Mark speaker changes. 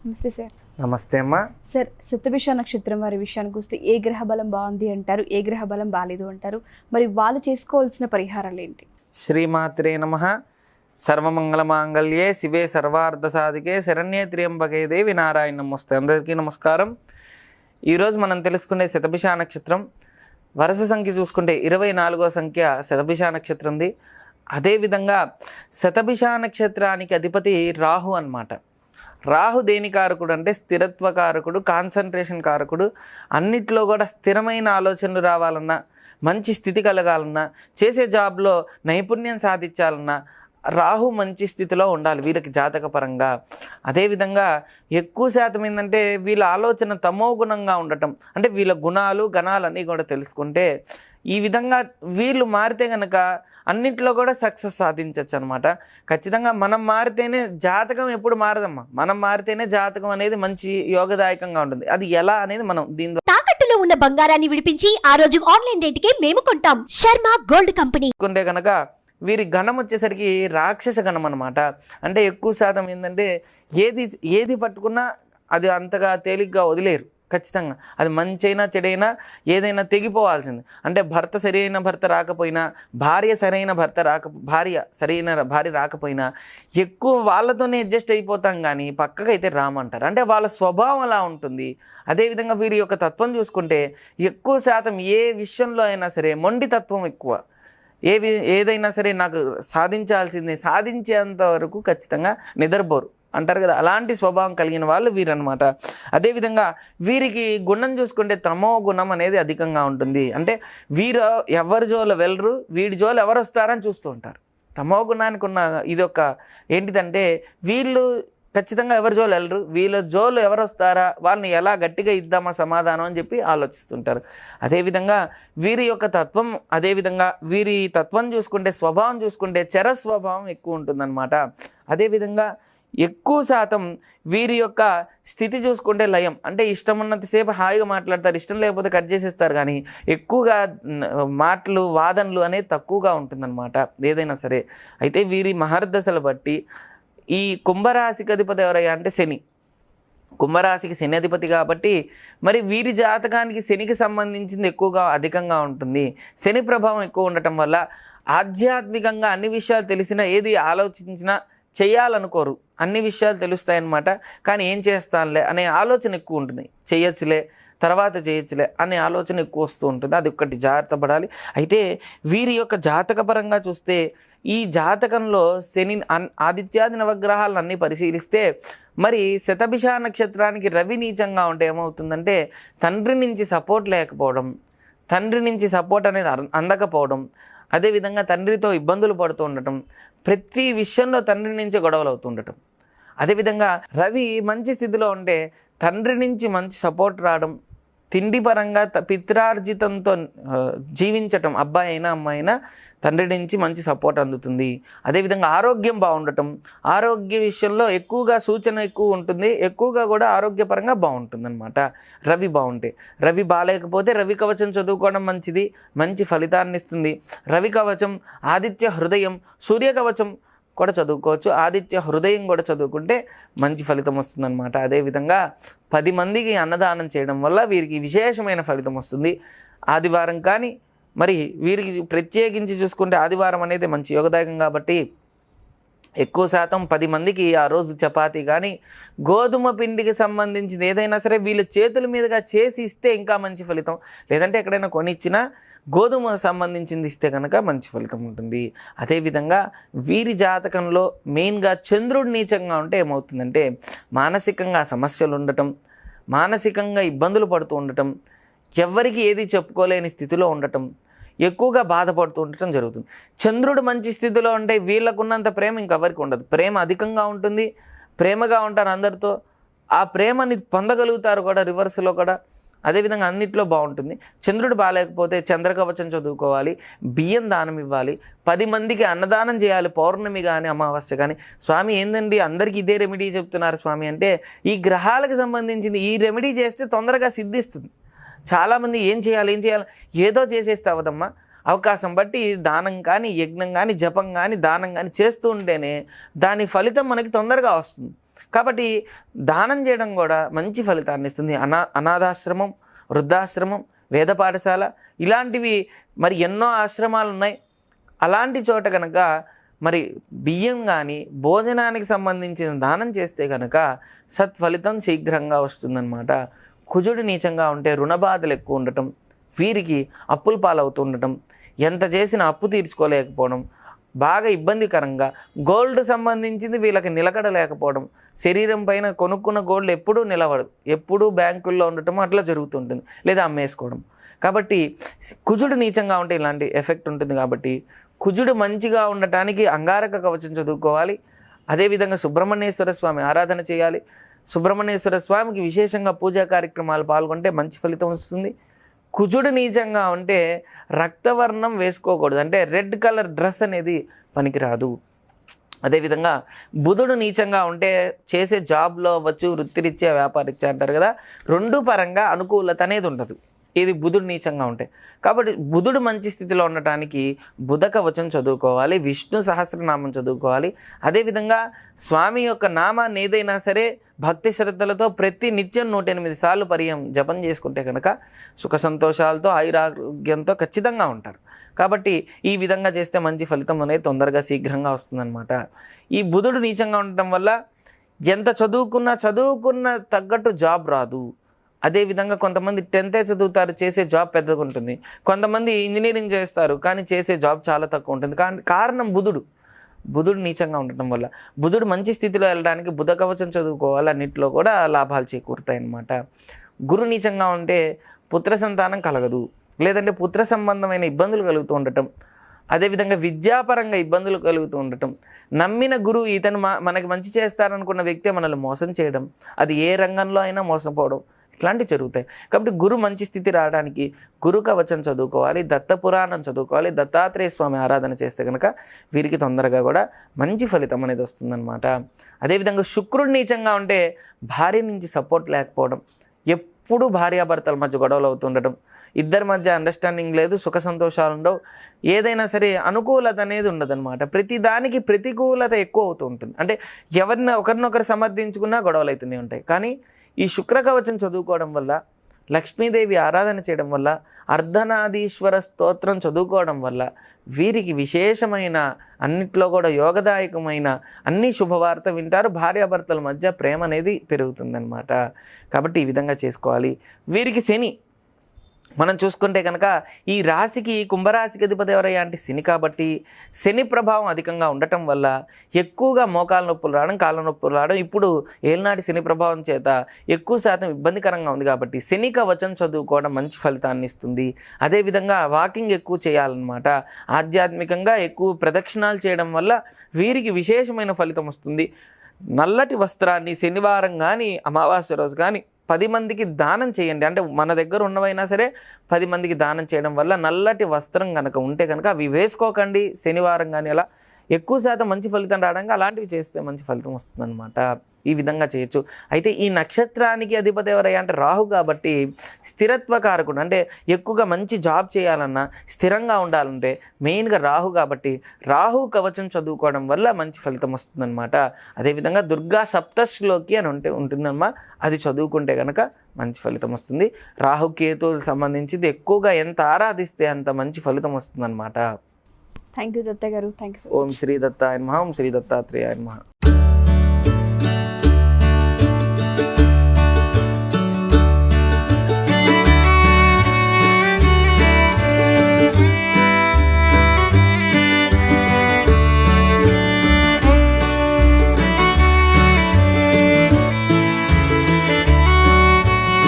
Speaker 1: నమస్తే సార్.
Speaker 2: నమస్తే అమ్మా.
Speaker 1: సార్, శతభిష నక్షత్రం వారి విషయానికి వస్తే ఏ గ్రహ బలం బాగుంది అంటారు, ఏ గ్రహ బలం బాలేదు అంటారు, మరి వాళ్ళు చేసుకోవాల్సిన పరిహారాలు ఏంటి?
Speaker 2: శ్రీమాత్రే నమః. సర్వమంగళ మాంగళ్యే శివే సర్వార్థ సాధికే శరణ్యే త్ర్యంబకే దేవి నారాయణ నమస్తే. అందరికీ నమస్కారం. ఈరోజు మనం తెలుసుకునే శతభిష నక్షత్రం వరుస సంఖ్య చూసుకుంటే 24వ సంఖ్య శతభిష నక్షత్రంది. అదేవిధంగా శతభిష నక్షత్రానికి అధిపతి రాహు అన్నమాట. రాహు దేని కారకుడు అంటే స్థిరత్వ కారకుడు, కాన్సన్ట్రేషన్ కారకుడు. అన్నిట్లో కూడా స్థిరమైన ఆలోచనలు రావాలన్నా, మంచి స్థితి కలగాలన్నా, చేసే జాబ్లో నైపుణ్యం సాధించాలన్నా రాహు మంచి స్థితిలో ఉండాలి వీళ్ళకి జాతకపరంగా. అదేవిధంగా ఎక్కువ శాతం ఏంటంటే వీళ్ళ ఆలోచన తమో గుణంగా ఉండటం, అంటే వీళ్ళ గుణాలు గణాలన్నీ కూడా తెలుసుకుంటే ఈ విధంగా వీళ్ళు మారితే కనుక అన్నింటిలో కూడా సక్సెస్ సాధించవచ్చు అనమాట. ఖచ్చితంగా మనం మారితేనే జాతకం ఎప్పుడు మారదమ్మా. మనం మారితేనే జాతకం అనేది మంచి యోగదాయకంగా ఉంటుంది. అది ఎలా అనేది మనం దీని
Speaker 3: తాకట్టులో ఉన్న బంగారాన్ని విడిపించి ఆ రోజు ఆన్లైన్ రేటుకే మేము కొంటాం. శర్మ గోల్డ్ కంపెనీ
Speaker 2: కొంటే కనుక వీరి గణం వచ్చేసరికి రాక్షస గణం అనమాట. అంటే ఎక్కువ శాతం ఏంటంటే ఏది పట్టుకున్నా అది అంతగా తేలిగ్గా వదిలేరు. ఖచ్చితంగా అది మంచైనా చెడైనా ఏదైనా తెగిపోవాల్సింది. అంటే భర్త సరైన భర్త రాకపోయినా, భార్య సరైన భార్య రాకపోయినా ఎక్కువ వాళ్ళతోనే అడ్జస్ట్ అయిపోతాం కానీ పక్కకైతే రామంటారు. అంటే వాళ్ళ స్వభావం అలా ఉంటుంది. అదేవిధంగా వీరి యొక్క తత్వం చూసుకుంటే ఎక్కువ శాతం ఏ విషయంలో అయినా సరే మొండి తత్వం ఎక్కువ. ఏదైనా సరే నాకు సాధించాల్సిందే, సాధించేంత వరకు ఖచ్చితంగా నిద్రపోరు అంటారు కదా, అలాంటి స్వభావం కలిగిన వాళ్ళు వీరన్నమాట. అదేవిధంగా వీరికి గుణం చూసుకుంటే తమో గుణం అనేది అధికంగా ఉంటుంది. అంటే వీరు ఎవరి జోలు వెళ్ళరు, వీడి జోలు ఎవరు వస్తారని చూస్తూ ఉంటారు. తమో గుణానికి ఉన్న ఇది ఒక ఏంటిదంటే వీళ్ళు ఖచ్చితంగా ఎవరి జోలు వెళ్ళరు, వీళ్ళ జోలు ఎవరు వస్తారా, వాళ్ళని ఎలా గట్టిగా ఇద్దామా సమాధానం అని చెప్పి ఆలోచిస్తుంటారు. అదేవిధంగా వీరి యొక్క తత్వం, అదేవిధంగా వీరి తత్వం చూసుకుంటే స్వభావం చూసుకుంటే చర స్వభావం ఎక్కువ ఉంటుందన్నమాట. అదేవిధంగా ఎక్కువ శాతం వీరి యొక్క స్థితి చూసుకుంటే లయం, అంటే ఇష్టం ఉన్నంతసేపు హాయిగా మాట్లాడతారు, ఇష్టం లేకపోతే కట్ చేసేస్తారు. కానీ ఎక్కువగా మాటలు వాదనలు అనేది తక్కువగా ఉంటుందన్నమాట ఏదైనా సరే. అయితే వీరి మహర్దశలు బట్టి ఈ కుంభరాశికి అధిపతి ఎవరయ్యా అంటే శని. కుంభరాశికి శని అధిపతి కాబట్టి మరి వీరి జాతకానికి శనికి సంబంధించింది ఎక్కువగా అధికంగా ఉంటుంది. శని ప్రభావం ఎక్కువ ఉండటం వల్ల ఆధ్యాత్మికంగా అన్ని విషయాలు తెలిసినా ఏది ఆలోచించినా చేయాలనుకోరు. అన్ని విషయాలు తెలుస్తాయన్నమాట, కానీ ఏం చేస్తానులే అనే ఆలోచన ఎక్కువ ఉంటుంది. చేయొచ్చులే, తర్వాత చేయొచ్చులే అనే ఆలోచన ఎక్కువ వస్తూ ఉంటుంది. అది ఒక్కటి జాగ్రత్త పడాలి. అయితే వీరి యొక్క జాతకపరంగా చూస్తే ఈ జాతకంలో శని ఆదిత్యాది నవగ్రహాలను అన్నీ పరిశీలిస్తే మరి శతభిష నక్షత్రానికి రవి నీచంగా ఉంటే ఏమవుతుందంటే తండ్రి నుంచి సపోర్ట్ లేకపోవడం, తండ్రి నుంచి సపోర్ట్ అనేది అందకపోవడం, అదేవిధంగా తండ్రితో ఇబ్బందులు పడుతూ ఉండటం, ప్రతి విషయంలో తండ్రి నుంచి గొడవలు అవుతూ ఉండటం. అదేవిధంగా రవి మంచి స్థితిలో ఉంటే తండ్రి నుంచి మంచి సపోర్ట్ రావడం, తిండి పరంగా పిత్రార్జితంతో జీవించటం, అబ్బాయి అయినా అమ్మాయి అయినా తండ్రి నుంచి మంచి సపోర్ట్ అందుతుంది. అదేవిధంగా ఆరోగ్యం బాగుండటం, ఆరోగ్య విషయంలో ఎక్కువగా సూచన ఎక్కువ ఉంటుంది, ఎక్కువగా కూడా ఆరోగ్యపరంగా బాగుంటుంది అనమాట రవి బాగుంటే. రవి బాగాలేకపోతే రవి కవచం చదువుకోవడం మంచిది, మంచి ఫలితాన్ని ఇస్తుంది. రవి కవచం, ఆదిత్య హృదయం, సూర్య కవచం కూడా చదువుకోవచ్చు. ఆదిత్య హృదయం కూడా చదువుకుంటే మంచి ఫలితం వస్తుందన్నమాట. అదేవిధంగా 10 మందికి అన్నదానం చేయడం వల్ల వీరికి విశేషమైన ఫలితం వస్తుంది. ఆదివారం కానీ మరి వీరికి ప్రత్యేకించి చూసుకుంటే ఆదివారం అనేది మంచి యోగదాయకం కాబట్టి ఎక్కువ శాతం 10 మందికి ఆ రోజు చపాతీ కానీ గోధుమ పిండికి సంబంధించింది ఏదైనా సరే వీళ్ళ చేతుల మీదుగా చేసి ఇస్తే ఇంకా మంచి ఫలితం. లేదంటే ఎక్కడైనా కొనిచ్చినా గోధుమ సంబంధించింది ఇస్తే కనుక మంచి ఫలితం ఉంటుంది. అదేవిధంగా వీరి జాతకంలో మెయిన్గా చంద్రుడు నీచంగా ఉంటే ఏమవుతుందంటే మానసికంగా సమస్యలు ఉండటం, మానసికంగా ఇబ్బందులు పడుతూ ఉండటం, ఎవరికి ఏది చెప్పుకోలేని స్థితిలో ఉండటం, ఎక్కువగా బాధపడుతూ ఉండటం జరుగుతుంది. చంద్రుడు మంచి స్థితిలో ఉంటే వీళ్ళకున్నంత ప్రేమ ఇంకెవరికి ఉండదు. ప్రేమ అధికంగా ఉంటుంది, ప్రేమగా ఉంటారు అందరితో, ఆ ప్రేమని పొందగలుగుతారు కూడా రివర్స్లో కూడా. అదేవిధంగా అన్నిట్లో బాగుంటుంది. చంద్రుడు బాగాలేకపోతే చంద్రకవచం చదువుకోవాలి, బియ్యం దానం ఇవ్వాలి, 10 మందికి అన్నదానం చేయాలి. పౌర్ణమి కానీ అమావాస్య కానీ. స్వామి ఏందండి అందరికీ ఇదే రెమెడీ చెప్తున్నారు స్వామి అంటే ఈ గ్రహాలకు సంబంధించింది ఈ రెమెడీ చేస్తే తొందరగా సిద్ధిస్తుంది. చాలామంది ఏం చేయాలి ఏదో చేసేస్తే అవదమ్మా. అవకాశం బట్టి దానం కానీ, యజ్ఞం కానీ, జపం కానీ, దానం కానీ చేస్తూ ఉంటేనే దాని ఫలితం మనకి తొందరగా వస్తుంది. కాబట్టి దానం చేయడం కూడా మంచి ఫలితాన్ని ఇస్తుంది. అనాథాశ్రమం, వృద్ధాశ్రమం, వేద పాఠశాల ఇలాంటివి మరి ఎన్నో ఆశ్రమాలు ఉన్నాయి. అలాంటి చోట కనుక మరి బియ్యం కానీ భోజనానికి సంబంధించిన దానం చేస్తే కనుక సత్ఫలితం శీఘ్రంగా వస్తుందన్నమాట. కుజుడు నీచంగా ఉంటే రుణబాధలు ఎక్కువ ఉండటం, వీరికి అప్పుల పాలవుతూ ఉండటం, ఎంత చేసినా అప్పు తీర్చుకోలేకపోవడం, బాగా ఇబ్బందికరంగా గోల్డ్ సంబంధించింది వీళ్ళకి నిలకడ లేకపోవడం, శరీరం పైన కొనుక్కున్న గోల్డ్ ఎప్పుడూ నిలబడదు, ఎప్పుడూ బ్యాంకుల్లో ఉండటం అట్లా జరుగుతుంటుంది, లేదా అమ్మేసుకోవడం. కాబట్టి కుజుడు నీచంగా ఉంటే ఇలాంటి ఎఫెక్ట్ ఉంటుంది. కాబట్టి కుజుడు మంచిగా ఉండటానికి అంగారక కవచం చదువుకోవాలి. అదేవిధంగా సుబ్రహ్మణ్యేశ్వర స్వామి ఆరాధన చేయాలి. సుబ్రహ్మణ్యేశ్వర స్వామికి విశేషంగా పూజా కార్యక్రమాలు పాల్గొంటే మంచి ఫలితం వస్తుంది. కుజుడు నీచంగా ఉంటే రక్తవర్ణం వేసుకోకూడదు, అంటే రెడ్ కలర్ డ్రెస్ అనేది పనికిరాదు. అదేవిధంగా బుధుడు నీచంగా ఉంటే చేసే జాబ్లో అవ్వచ్చు, వృత్తిరీత్యా వ్యాపారరీత్యా అంటారు కదా, రెండు పరంగా అనుకూలత అనేది ఉండదు ఇది బుధుడు నీచంగా ఉంటే. కాబట్టి బుధుడు మంచి స్థితిలో ఉండటానికి బుధ కవచం చదువుకోవాలి, విష్ణు సహస్రనామం చదువుకోవాలి. అదేవిధంగా స్వామి యొక్క నామాన్ని ఏదైనా సరే భక్తి శ్రద్ధలతో ప్రతి నిత్యం 108 సార్లు పర్యం జపం చేసుకుంటే కనుక సుఖ సంతోషాలతో ఆయురారోగ్యంతో ఖచ్చితంగా ఉంటారు. కాబట్టి ఈ విధంగా చేస్తే మంచి ఫలితం అనేది తొందరగా శీఘ్రంగా వస్తుందన్నమాట. ఈ బుధుడు నీచంగా ఉండటం వల్ల ఎంత చదువుకున్న తగ్గట్టు జాబ్ రాదు. అదేవిధంగా కొంతమంది 10th చదువుతారు, చేసే జాబ్ పెద్దగా ఉంటుంది. కొంతమంది ఇంజనీరింగ్ చేస్తారు కానీ చేసే జాబ్ చాలా తక్కువ ఉంటుంది. కారణం బుధుడు నీచంగా ఉండటం వల్ల. బుధుడు మంచి స్థితిలో వెళ్ళడానికి బుధ కవచం చదువుకోవాలి, అన్నింటిలో కూడా లాభాలు చేకూరుతాయి అన్నమాట. గురు నీచంగా ఉంటే పుత్ర సంతానం కలగదు, లేదంటే పుత్ర సంబంధమైన ఇబ్బందులు కలుగుతూ ఉండటం, అదేవిధంగా విద్యాపరంగా ఇబ్బందులు కలుగుతూ ఉండటం, నమ్మిన గురువు ఇతను మనకి మంచి చేస్తారనుకున్న వ్యక్తి మనల్ని మోసం చేయడం, అది ఏ రంగంలో అయినా మోసపోవడం, ఇట్లాంటివి జరుగుతాయి. కాబట్టి గురు మంచి స్థితి రావడానికి గురు కవచం చదువుకోవాలి, దత్త పురాణం చదువుకోవాలి, దత్తాత్రేయ స్వామి ఆరాధన చేస్తే కనుక వీరికి తొందరగా కూడా మంచి ఫలితం అనేది వస్తుందన్నమాట. అదేవిధంగా శుక్రుడు నీచంగా ఉంటే భార్య నుంచి సపోర్ట్ లేకపోవడం, ఎప్పుడూ భార్యాభర్తల మధ్య గొడవలు అవుతుండటం, ఇద్దరి మధ్య అండర్స్టాండింగ్ లేదు, సుఖ సంతోషాలు ఉండవు, ఏదైనా సరే అనుకూలత అనేది ఉండదన్నమాట. ప్రతి దానికి ప్రతికూలత ఎక్కువ అవుతూ ఉంటుంది. అంటే ఒకరినొకరు సమర్థించుకున్నా గొడవలు అవుతూనే ఉంటాయి. కానీ ఈ శుక్ర కవచం చదువుకోవడం వల్ల, లక్ష్మీదేవి ఆరాధన చేయడం వల్ల, అర్ధనాదీశ్వర స్తోత్రం చదువుకోవడం వల్ల వీరికి విశేషమైన అన్నిట్లో కూడా యోగదాయకమైన అన్ని శుభవార్త వింటారు. భార్యాభర్తల మధ్య ప్రేమ అనేది పెరుగుతుందన్నమాట. కాబట్టి ఈ విధంగా చేసుకోవాలి. వీరికి శని మనం చూసుకుంటే కనుక ఈ రాశికి కుంభరాశికి అధిపతి ఎవరయ్యా అంటే శని. కాబట్టి శని ప్రభావం అధికంగా ఉండటం వల్ల ఎక్కువగా మోకాల నొప్పులు రావడం, కాళ్ళ నొప్పులు రావడం, ఇప్పుడు ఏలినాటి శని ప్రభావం చేత ఎక్కువ శాతం ఇబ్బందికరంగా ఉంది. కాబట్టి శని కవచం చదువుకోవడం మంచి ఫలితాన్ని ఇస్తుంది. అదేవిధంగా వాకింగ్ ఎక్కువ చేయాలన్నమాట. ఆధ్యాత్మికంగా ఎక్కువ ప్రదక్షిణాలు చేయడం వల్ల వీరికి విశేషమైన ఫలితం వస్తుంది. నల్లటి వస్త్రాన్ని శనివారం కానీ అమావాస్య రోజు కానీ 10 మందికి దానం చేయండి. అంటే మన దగ్గర ఉన్నవైనా సరే 10 మందికి దానం చేయడం వల్ల నల్లటి వస్త్రం కనుక ఉంటే కనుక అవి వేసుకోకండి. శనివారం కానీ అలా ఎక్కువ శాతం మంచి ఫలితం రావడానికి అలాంటివి చేస్తే మంచి ఫలితం వస్తుందన్నమాట. ఈ విధంగా చేయొచ్చు. అయితే ఈ నక్షత్రానికి అధిపతి ఎవరయ్యా అంటే రాహు. కాబట్టి స్థిరత్వ కారకుడు, అంటే ఎక్కువగా మంచి జాబ్ చేయాలన్నా స్థిరంగా ఉండాలంటే మెయిన్గా రాహు. కాబట్టి రాహు కవచం చదువుకోవడం వల్ల మంచి ఫలితం వస్తుందన్నమాట. అదేవిధంగా దుర్గా సప్తశ్లోకి అని ఉంటుందమ్మా, అది చదువుకుంటే కనుక మంచి ఫలితం వస్తుంది. రాహుకేతువులకు సంబంధించింది ఎక్కువగా ఎంత ఆరాధిస్తే అంత మంచి ఫలితం వస్తుందన్నమాట.
Speaker 1: థ్యాంక్ యూ దత్త గారు. Thank you.
Speaker 2: ఓం శ్రీ దత్తాయ నమః. ఓం శ్రీ దత్తాత్రేయాయ నమః.